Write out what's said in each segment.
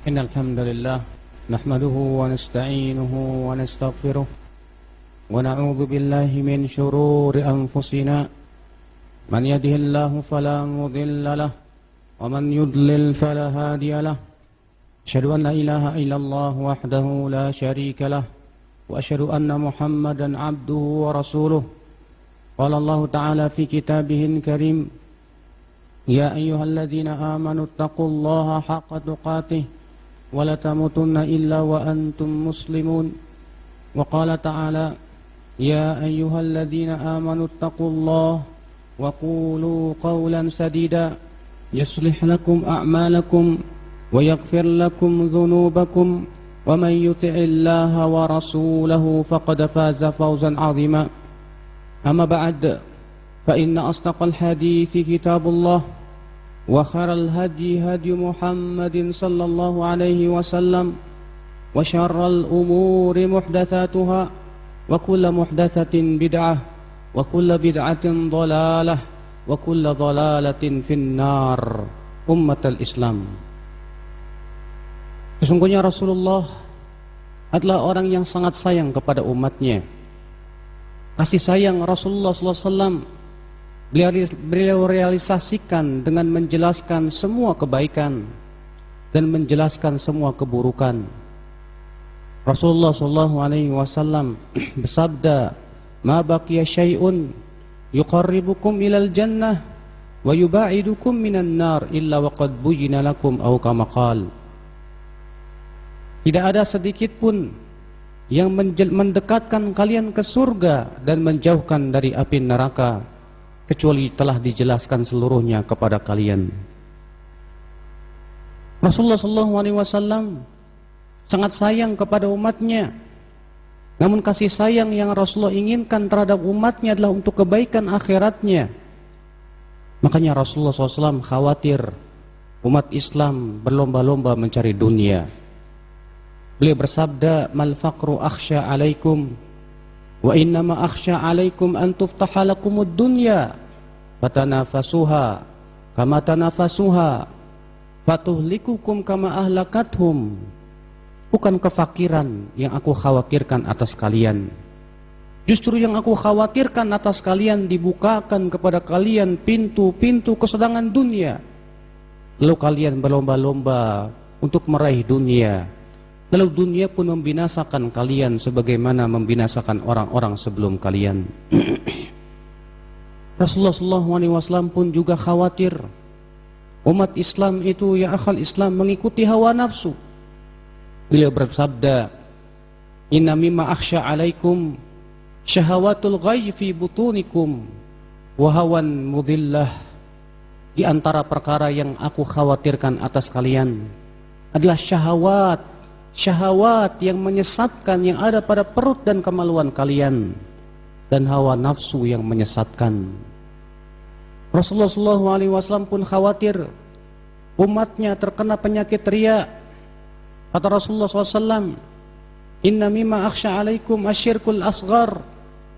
إن الحمد لله نحمده ونستعينه ونستغفره ونعوذ بالله من شرور أنفسنا من يهده الله فلا مضل له ومن يضلل فلا هادي له أشهد أن لا إله إلا الله وحده لا شريك له وأشهد أن محمدا عبده ورسوله قال الله تعالى في كتابه الكريم يا أيها الذين آمنوا اتقوا الله حق تقاته ولا تموتن إلا وأنتم مسلمون وقال تعالى يا أيها الذين آمنوا اتقوا الله وقولوا قولا سديدا يصلح لكم أعمالكم ويغفر لكم ذنوبكم ومن يطع الله ورسوله فقد فاز فوزا عظيما أما بعد فإن أصدق الحديث كتاب الله وخير الهدي هدي محمد صلى الله عليه وسلم وشر الأمور محدثاتها وكل محدثة بدعة وكل بدعة ضلالة وكل ضلالة في النار أمة الإسلام. Sesungguhnya Rasulullah adalah orang yang sangat sayang kepada umatnya. Kasih sayang Rasulullah SAW beliau realisasikan dengan menjelaskan semua kebaikan dan menjelaskan semua keburukan. Rasulullah SAW bersabda, "Ma baqiya syai'un yuqarribukum ilal jannah wa yuba'idukum minan nar illa waqad buyyina lakum aw kama qala." Tidak ada sedikit pun yang mendekatkan kalian ke surga dan menjauhkan dari api neraka kecuali telah dijelaskan seluruhnya kepada kalian. Rasulullah SAW sangat sayang kepada umatnya. Namun kasih sayang yang Rasulullah inginkan terhadap umatnya adalah untuk kebaikan akhiratnya. Makanya Rasulullah SAW khawatir umat Islam berlomba-lomba mencari dunia. Beliau bersabda, "Mal faqru akhsha alaikum wa innama akhsha alaikum an tuftaha lakumud dunya fatanafasuha kama tanafasuha fatuhlikukum kama ahlakathum." Bukan kefakiran yang aku khawatirkan atas kalian. Justru yang aku khawatirkan atas kalian dibukakan kepada kalian pintu-pintu kesenangan dunia. Lalu kalian berlomba-lomba untuk meraih dunia. Lalu dunia pun membinasakan kalian sebagaimana membinasakan orang-orang sebelum kalian. Rasulullah SAW pun juga khawatir umat Islam itu, ya akhal Islam, mengikuti hawa nafsu. Beliau bersabda, "Inna mimma akhsha alaikum syahawatul ghayy fi butunikum wa hawan mudhillah." Di antara perkara yang aku khawatirkan atas kalian adalah syahwat yang menyesatkan yang ada pada perut dan kemaluan kalian, dan hawa nafsu yang menyesatkan. Rasulullah SAW pun khawatir umatnya terkena penyakit riya. Kata Rasulullah SAW, "Inna mimma akhsha alaikum asyirkul asghar,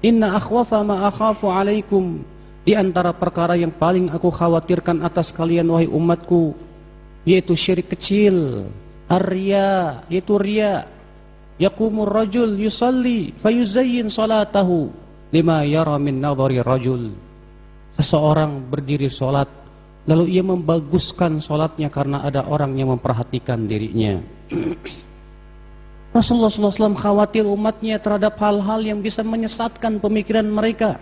inna akhwafa ma akhafu alaikum." Di antara perkara yang paling aku khawatirkan atas kalian wahai umatku, yaitu syirik kecil, ar-riya, yaitu riya. Yaqumur rajul yusalli fayuzayyin salatahu lima yara min nadhari rajul. Seseorang berdiri salat lalu ia membaguskan salatnya karena ada orang yang memperhatikan dirinya. Rasulullah SAW khawatir umatnya terhadap hal-hal yang bisa menyesatkan pemikiran mereka.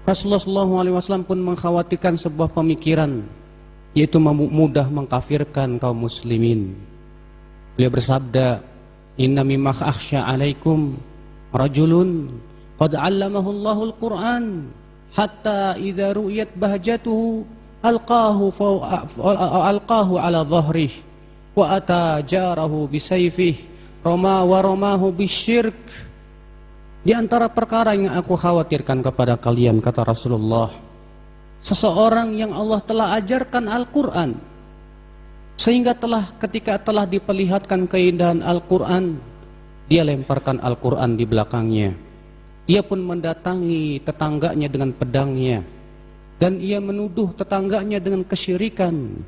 Rasulullah SAW pun mengkhawatirkan sebuah pemikiran, yaitu mudah mengkafirkan kaum muslimin. Beliau bersabda, "Inna mimma akhsha alaikum rajulun qad 'allamahu Allahul Qur'an hatta idza ru'yat bahjatuhu alqahu ala dhahrihi wa ata jarahu bisayfihi ramahu bisyirk." Di antara perkara yang aku khawatirkan kepada kalian, kata Rasulullah, seseorang yang Allah telah ajarkan Al-Quran, sehingga ketika telah diperlihatkan keindahan Al-Quran, dia lemparkan Al-Quran di belakangnya. Ia pun mendatangi tetangganya dengan pedangnya, dan ia menuduh tetangganya dengan kesyirikan.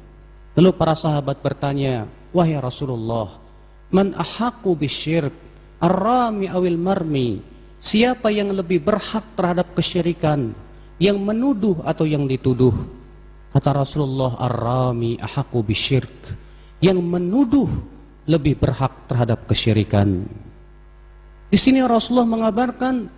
Lalu para sahabat bertanya, wahai Rasulullah, man ahaqqu bisyirk, ar-rami awil marmi, siapa yang lebih berhak terhadap kesyirikan, yang menuduh atau yang dituduh? Kata Rasulullah, ar-rami ahaqqu bisyirk, yang menuduh lebih berhak terhadap kesyirikan. Di sini Rasulullah mengabarkan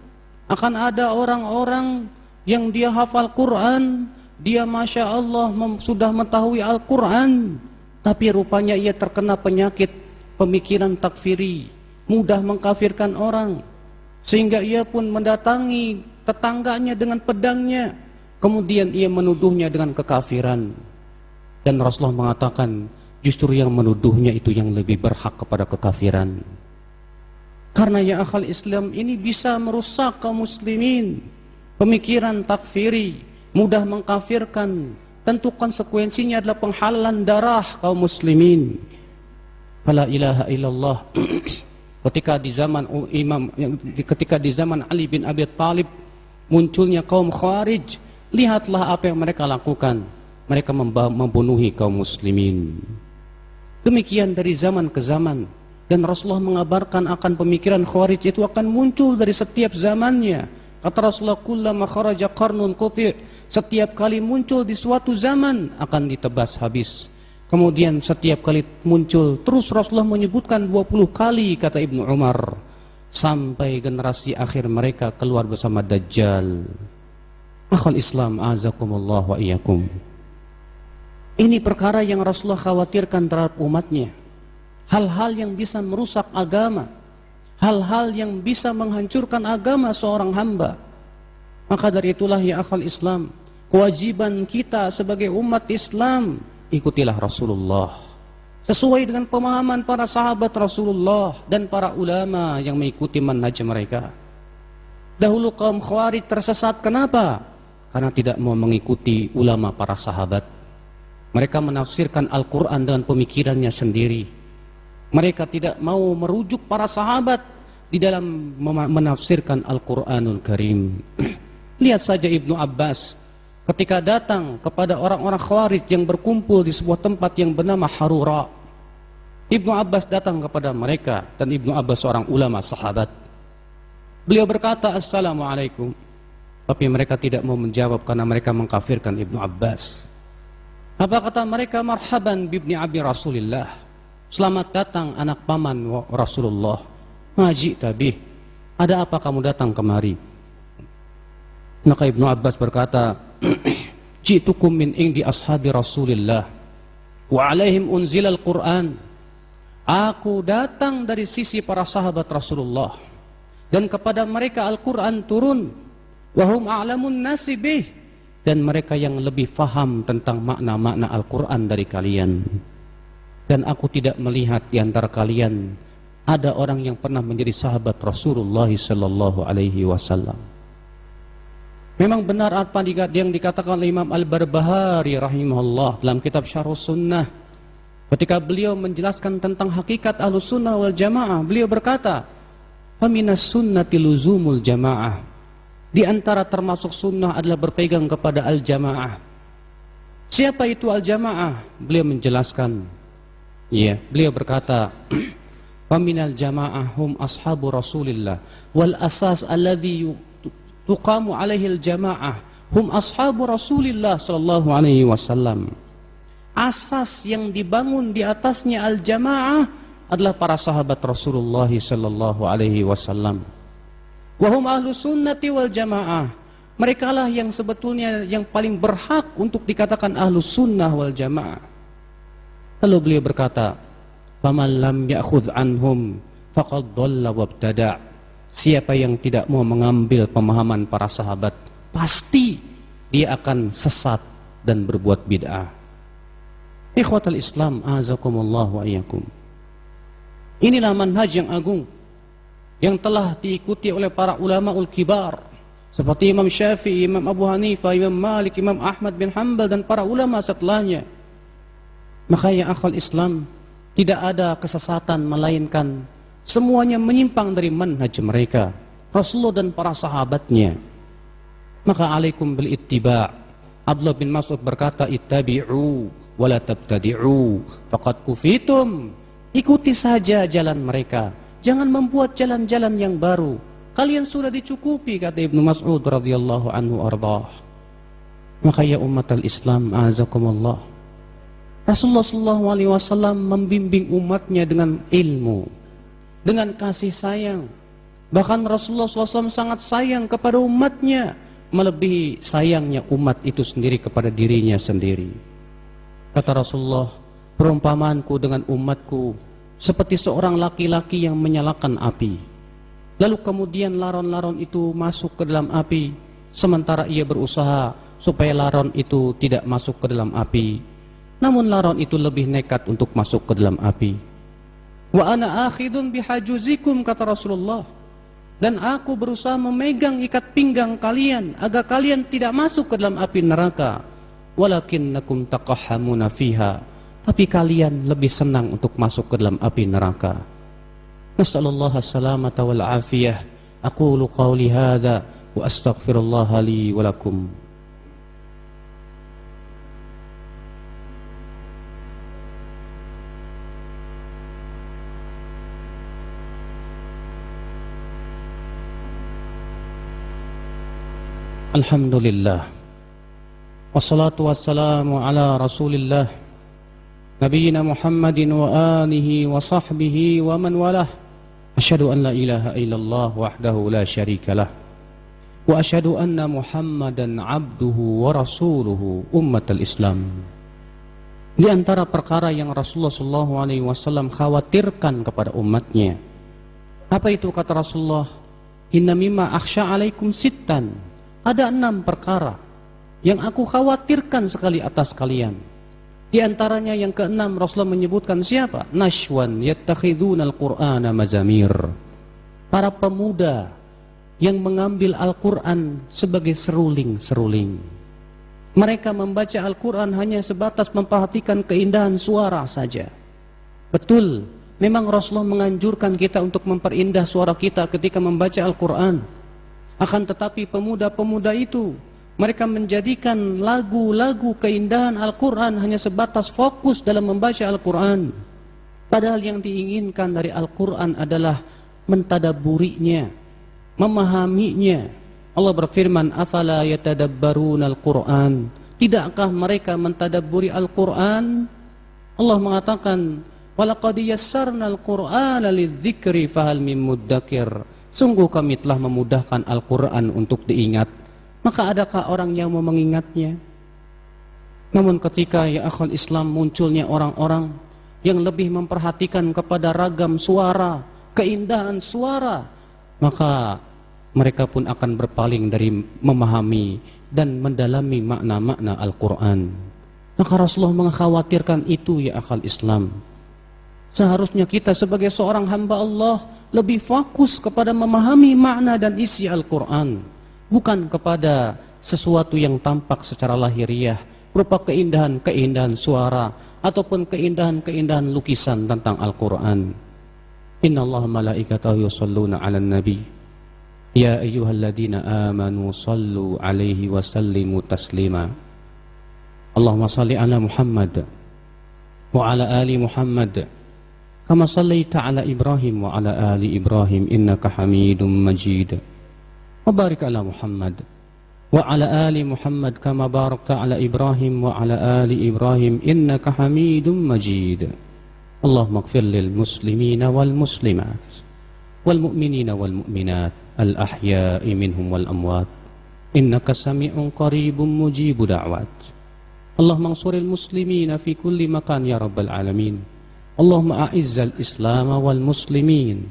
akan ada orang-orang yang dia hafal Quran, dia Masya Allah sudah mengetahui Al-Quran, tapi rupanya ia terkena penyakit pemikiran takfiri, mudah mengkafirkan orang, sehingga ia pun mendatangi tetangganya dengan pedangnya, kemudian ia menuduhnya dengan kekafiran. Dan Rasulullah mengatakan justru yang menuduhnya itu yang lebih berhak kepada kekafiran. Karena ya akhal Islam ini bisa merusak kaum muslimin. Pemikiran takfiri, mudah mengkafirkan, tentu konsekuensinya adalah penghalalan darah kaum muslimin. Fala ilaha illallah. Ketika di zaman Ali bin Abi Thalib munculnya kaum Khawarij, lihatlah apa yang mereka lakukan. Mereka membunuhi kaum muslimin. Demikian dari zaman ke zaman. Dan Rasulullah mengabarkan akan pemikiran Khawarij itu akan muncul dari setiap zamannya. Kata Rasulullah, kullama kharaja qarnun quti', setiap kali muncul di suatu zaman akan ditebas habis. Kemudian setiap kali muncul, terus Rasulullah menyebutkan 20 kali, kata Ibnu Umar, sampai generasi akhir mereka keluar bersama Dajjal. Akhul Islam, azakumullah wa iyyakum. Ini perkara yang Rasulullah khawatirkan terhadap umatnya. Hal-hal yang bisa merusak agama, hal-hal yang bisa menghancurkan agama seorang hamba. Maka dari itulah ya akhal Islam, kewajiban kita sebagai umat Islam, ikutilah Rasulullah sesuai dengan pemahaman para sahabat Rasulullah dan para ulama yang mengikuti manhaj mereka. Dahulu kaum Khawarij tersesat, kenapa? Karena tidak mau mengikuti ulama para sahabat. Mereka menafsirkan Al-Quran dengan pemikirannya sendiri. Mereka tidak mau merujuk para sahabat di dalam menafsirkan Al-Quranul Karim. Lihat saja Ibnu Abbas ketika datang kepada orang-orang Khawarij yang berkumpul di sebuah tempat yang bernama Harura. Ibnu Abbas datang kepada mereka, dan Ibnu Abbas seorang ulama sahabat. Beliau berkata, Assalamualaikum. Tapi mereka tidak mau menjawab karena mereka mengkafirkan Ibnu Abbas. Apa kata mereka? Marhaban bibni abi Rasulillah. Selamat datang anak paman Rasulullah. Maji tabih, ada apa kamu datang kemari? Maka Ibnu Abbas berkata, Ji'tukum min indi ashabi Rasulillah wa alaihim unzilal Quran. Aku datang dari sisi para sahabat Rasulullah, dan kepada mereka Al-Quran turun. Wahum a'lamun nasi bih, dan mereka yang lebih faham tentang makna-makna Al-Quran dari kalian. Dan aku tidak melihat di antara kalian ada orang yang pernah menjadi sahabat Rasulullah sallallahu alaihi wasallam. Memang benar apa yang dikatakan oleh Imam Al-Barbahari rahimahullah dalam kitab Syarhus Sunnah. Ketika beliau menjelaskan tentang hakikat Ahlus Sunnah wal Jamaah, beliau berkata, "Faminas sunnati luzumul jamaah." Di antara termasuk sunnah adalah berpegang kepada al-jamaah. Siapa itu al-jamaah? Beliau menjelaskan. Beliau berkata, "Faminal jamaah hum ashabu Rasulillah wal asas alladhi tuqamu alaihi al-jamaah hum ashabu Rasulillah sallallahu alaihi wasallam." Asas yang dibangun di atasnya al-jamaah adalah para sahabat Rasulullah sallallahu alaihi wasallam. Wa hum ahlus sunnati wal jamaah. Mereka lah yang sebetulnya yang paling berhak untuk dikatakan ahlus sunnah wal jamaah. Lalu beliau berkata, "Faman lam ya'khudh anhum faqad dhalla wabtada'." Siapa yang tidak mau mengambil pemahaman para sahabat, pasti dia akan sesat dan berbuat bid'ah. Ikhwatal Islam, azakumullah wa iyyakum. Inilah manhaj yang agung yang telah diikuti oleh para ulamaul kibar seperti Imam Syafi'i, Imam Abu Hanifah, Imam Malik, Imam Ahmad bin Hanbal dan para ulama setelahnya. Maka ya akhal Islam, tidak ada kesesatan melainkan semuanya menyimpang dari manhaj mereka, Rasulullah dan para sahabatnya. Maka alaikum bil ittiba'. Abdullah bin Mas'ud berkata, ittabi'u wala tabtadi'u faqad kufitum. Ikuti saja jalan mereka, jangan membuat jalan-jalan yang baru. Kalian sudah dicukupi, kata Ibnu Mas'ud radhiyallahu anhu ardah. Maka ya umatal Islam, azakumullah, Rasulullah SAW membimbing umatnya dengan ilmu, dengan kasih sayang. Bahkan Rasulullah SAW sangat sayang kepada umatnya, melebihi sayangnya umat itu sendiri kepada dirinya sendiri. Kata Rasulullah, perumpamaanku dengan umatku seperti seorang laki-laki yang menyalakan api. Lalu kemudian laron-laron itu masuk ke dalam api, sementara ia berusaha supaya laron itu tidak masuk ke dalam api. Namun laron itu lebih nekat untuk masuk ke dalam api. Wa ana akhidun bihajuzikum, kata Rasulullah, dan aku berusaha memegang ikat pinggang kalian agar kalian tidak masuk ke dalam api neraka. Walakinnakum taqahhamuna fiha, tapi kalian lebih senang untuk masuk ke dalam api neraka. Nas'alullah as-salamata wal afiyah. Aqulu qawli hadha wa astaghfirullah li wa lakum. Alhamdulillah, wassalatu wassalamu ala rasulillah, Nabiyyina Muhammadin wa alihi wa sahbihi wa man walah. Asyhadu an la ilaha illallah wahdahu la syarika lah, wa asyhadu anna Muhammadan abduhu wa rasuluhu ummatal Islam. Di antara perkara yang Rasulullah SAW khawatirkan kepada umatnya, apa itu, kata Rasulullah? Inna mimma akhsha alaikum sittan. Ada 6 perkara yang aku khawatirkan sekali atas kalian. Di antaranya yang ke-6 Rasulullah menyebutkan siapa? Nashwan yattakhiduna al-Qur'ana mazamir. Para pemuda yang mengambil Al-Quran sebagai seruling-seruling. Mereka membaca Al-Quran hanya sebatas memperhatikan keindahan suara saja. Betul, memang Rasulullah menganjurkan kita untuk memperindah suara kita ketika membaca Al-Quran. Akan tetapi pemuda-pemuda itu, mereka menjadikan lagu-lagu keindahan Al-Quran hanya sebatas fokus dalam membaca Al-Quran. Padahal yang diinginkan dari Al-Quran adalah mentadabburinya, memahaminya. Allah berfirman, afala yatadabbaruna Al-Quran. Tidakkah mereka mentadabburi Al-Quran? Allah mengatakan, walaqad yassarna Al-Qur'ana lidzikri fahal mim muddakir. Sungguh kami telah memudahkan Al-Quran untuk diingat, maka adakah orang yang mau mengingatnya? Namun ketika ya akhul Islam munculnya orang-orang yang lebih memperhatikan kepada ragam suara, keindahan suara, maka mereka pun akan berpaling dari memahami dan mendalami makna-makna Al-Quran. Maka Rasulullah mengkhawatirkan itu, ya akhul Islam. Seharusnya kita sebagai seorang hamba Allah lebih fokus kepada memahami makna dan isi Al-Quran, bukan kepada sesuatu yang tampak secara lahiriah, berupa keindahan-keindahan suara ataupun keindahan-keindahan lukisan tentang Al-Quran. Innallaha malaikatahu yusalluna 'alan nabi ya ayyuhalladzina amanu sallu 'alaihi wa sallimu taslima. Allahumma salli ala Muhammad wa ala ali Muhammad kama sallaita ala Ibrahim wa ala ali Ibrahim innaka Hamidum Majid. Wa barik ala Muhammad wa ala ali Muhammad kama barakta ala Ibrahim wa ala ali Ibrahim innaka Hamidum Majid. Allahumma ighfir lil muslimina wal muslimat wal mu'minina wal mu'minat al ahya'i minhum wal amwat innaka sami'un qaribun mujibu da'wat. Allahumma ansuril muslimina fi kulli makan ya rabbal alamin. Allahumma a'izzal Islam wal muslimin.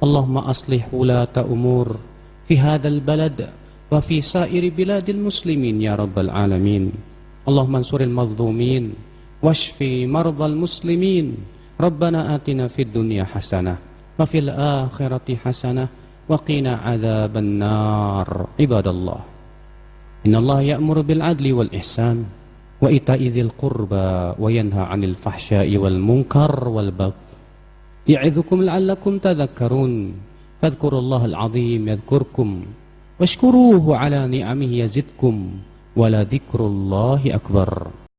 Allahumma aslih wulata umur fi hadzal balad wa fi sairi biladil muslimin ya rabbal alamin. Allahumma ansuril mazlumin washfi mardal muslimin. Rabbana atina fid dunya hasanah wa fil akhirati hasanah wa qina adzaban nar. Ibadallah, innallaha ya'muru bil adli wal ihsan wa ita'i dzil qurba wa yanha 'anil fahsya'i wal munkar wal baghi ya'idzukum la'allakum tadhakkarun. Fadhkurullaha al-'azim yadhkurkum washkuruhu 'ala ni'amihi yazidkum wa la dzikrullahi akbar.